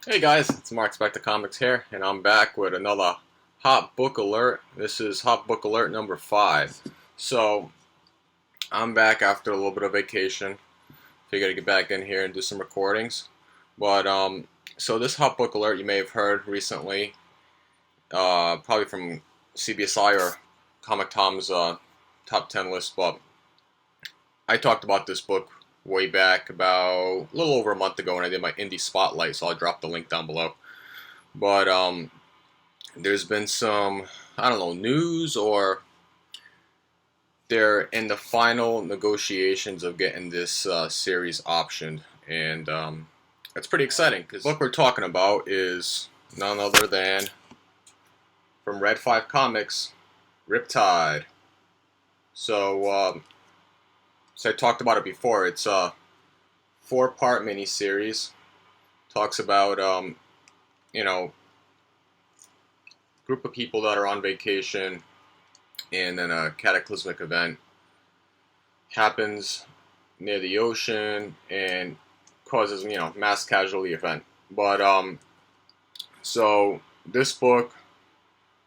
Hey guys, it's Mark Spector Comics here, and I'm back with another Hot Book Alert. This is Hot Book Alert number 5. So, I'm back after a little bit of vacation. Figured to get back in here and do some recordings. But, so this Hot Book Alert you may have heard recently, probably from CBSI or Comic Tom's top 10 list, but I talked about this book way back about a little over a month ago when I did my indie spotlight, so I'll drop the link down below. But there's been some, I don't know, news, or they're in the final negotiations of getting this series optioned, and it's pretty exciting because what we're talking about is none other than from Red 5 Comics, Riptide. So I talked about it before. It's a 4-part miniseries. Talks about you know, group of people that are on vacation, and then a cataclysmic event happens near the ocean and causes, mass casualty event. But so this book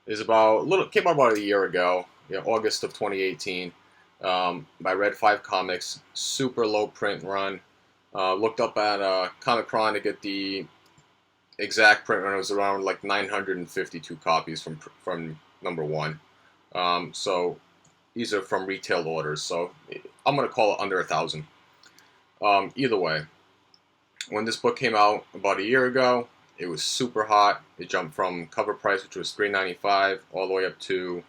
is came out about a year ago, August of 2018, by Red 5 Comics. Super low print run. Looked up at Comic-Con to get the exact print run. It was around like 952 copies from number 1. So these are from retail orders. So I'm gonna call it under 1,000. Either way, when this book came out about a year ago, it was super hot. It jumped from cover price, which was $3.95, all the way up to,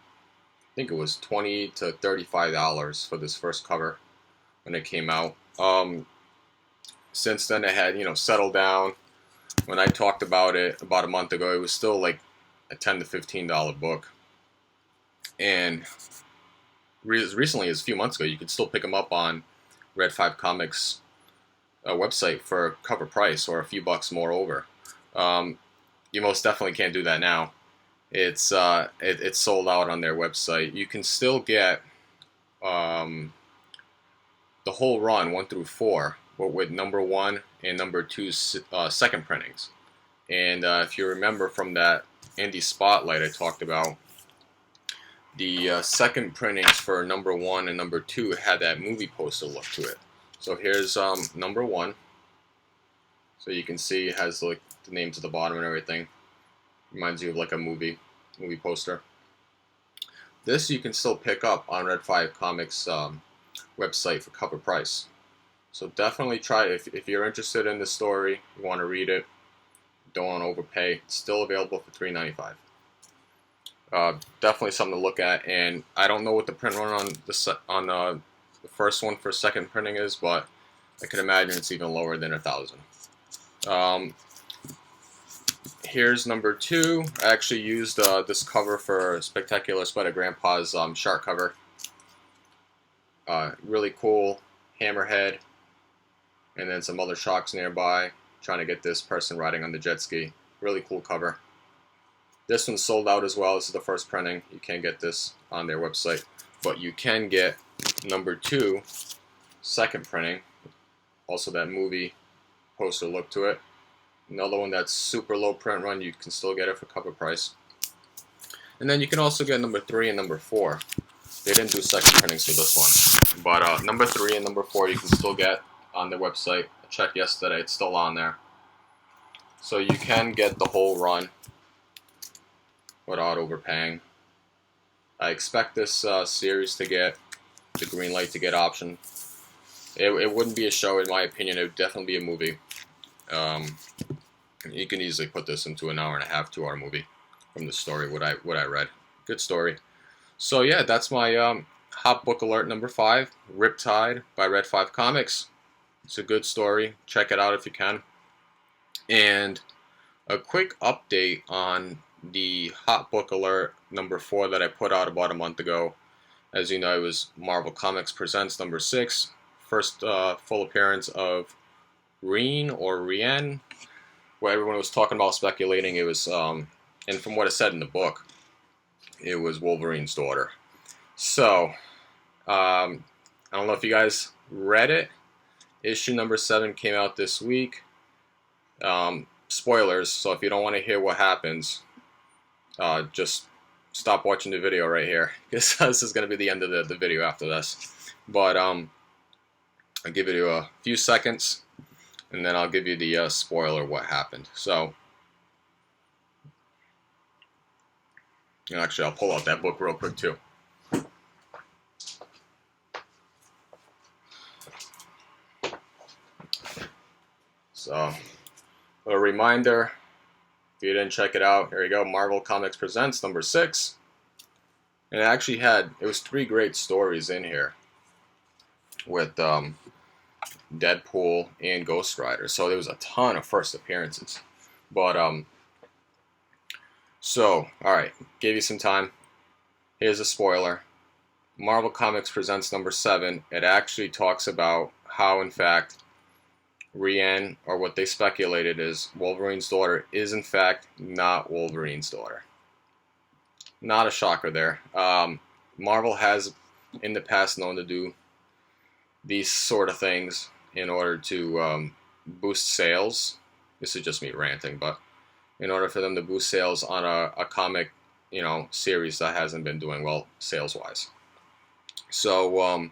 I think it was $20 to $35 for this first cover when it came out. Since then, it had settled down. When I talked about it about a month ago, it was still like a $10 to $15 book. And recently, as a few months ago, you could still pick them up on Red 5 Comics website for cover price or a few bucks more over. You most definitely can't do that now. It's sold out on their website. You can still get the whole run 1 through 4, but with number 1 and number 2's second printings. And if you remember from that indie spotlight I talked about, the second printings for number 1 and number 2 had that movie poster look to it. So here's number 1. So you can see it has like the names at the bottom and everything. Reminds you of like a movie poster. This you can still pick up on Red 5 Comics website for cover price. So definitely try it. If you're interested in this story, you want to read it, don't want to overpay, it's still available for $3.95. Definitely something to look at, and I don't know what the print run on the first one for second printing is, but I can imagine it's even lower than 1,000. Here's number 2. I actually used this cover for Spectacular Spider-Grandpa's shark cover. Really cool hammerhead, and then some other sharks nearby, trying to get this person riding on the jet ski. Really cool cover. This one's sold out as well. This is the first printing. You can't get this on their website, but you can get number 2, second printing. Also that movie poster look to it. Another one that's super low print run. You can still get it for cover price. And then you can also get number 3 and number 4. They didn't do second printings for this one, but number 3 and number 4 you can still get on their website. I checked yesterday; it's still on there. So you can get the whole run without overpaying. I expect this series to get the green light to get optioned. It wouldn't be a show, in my opinion. It would definitely be a movie. You can easily put this into an hour and a half, 2-hour movie from the story. What I read, good story. So yeah, that's my Hot Book Alert number 5, Riptide by Red 5 Comics. It's a good story. Check it out if you can. And a quick update on the Hot Book Alert number 4 that I put out about a month ago. As you know, it was Marvel Comics Presents number 6. First full appearance of Rien, where everyone was talking about, speculating it was, and from what it said in the book, it was Wolverine's daughter. So, I don't know if you guys read it. Issue number 7 came out this week. spoilers, so if you don't want to hear what happens, just stop watching the video right here, because this is going to be the end of the video after this. But I'll give you a few seconds, and then I'll give you the spoiler what happened. So, actually, I'll pull out that book real quick too. So, a reminder, if you didn't check it out, here you go, Marvel Comics Presents number 6. And it was 3 great stories in here with Deadpool and Ghost Rider. So there was a ton of first appearances. But, alright, gave you some time. Here's a spoiler. Marvel Comics Presents number 7, it actually talks about how, in fact, Rian, or what they speculated is Wolverine's daughter, is in fact not Wolverine's daughter. Not a shocker there. Marvel has in the past known to do these sort of things in order to boost sales. This is just me ranting, but in order for them to boost sales on a comic, series that hasn't been doing well sales-wise. So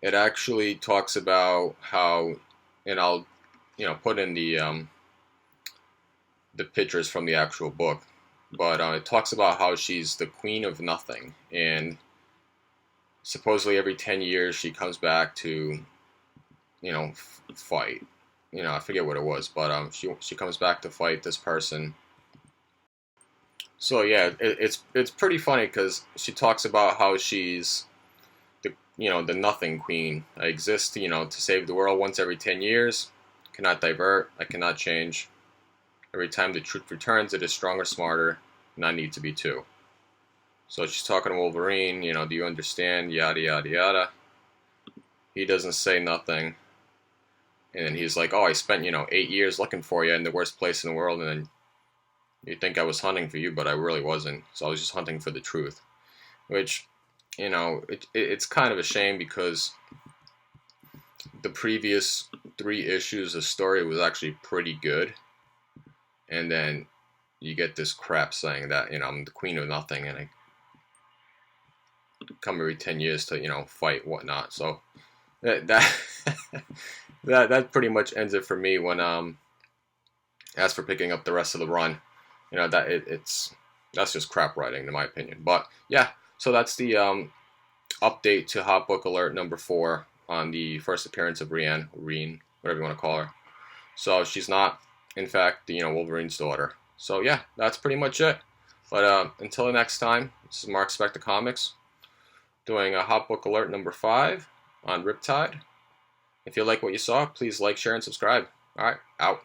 it actually talks about how, and I'll put in the pictures from the actual book, but it talks about how she's the queen of nothing, and supposedly every 10 years she comes back to fight. I forget what it was, but she comes back to fight this person. So yeah, it's pretty funny because she talks about how she's the nothing queen. I exist to save the world once every 10 years. Cannot divert, I cannot change. Every time the truth returns, it is stronger, smarter, and I need to be too. So she's talking to Wolverine, do you understand? Yada, yada, yada. He doesn't say nothing. And then he's like, oh, I spent, 8 years looking for you in the worst place in the world, and then you think I was hunting for you, but I really wasn't. So I was just hunting for the truth. Which, it's kind of a shame because the previous 3 issues of story was actually pretty good. And then you get this crap saying that, I'm the queen of nothing, and I come every 10 years to, fight, whatnot. So that pretty much ends it for me when, as for picking up the rest of the run, that's just crap writing in my opinion. But yeah, so that's the update to Hot Book Alert number 4 on the first appearance of Reen, whatever you want to call her. So she's not, in fact, Wolverine's daughter. So yeah, that's pretty much it. But until the next time, this is Mark Spector Comics doing a Hot Book Alert number 5 on Riptide. If you like what you saw, please like, share, and subscribe. Alright, out.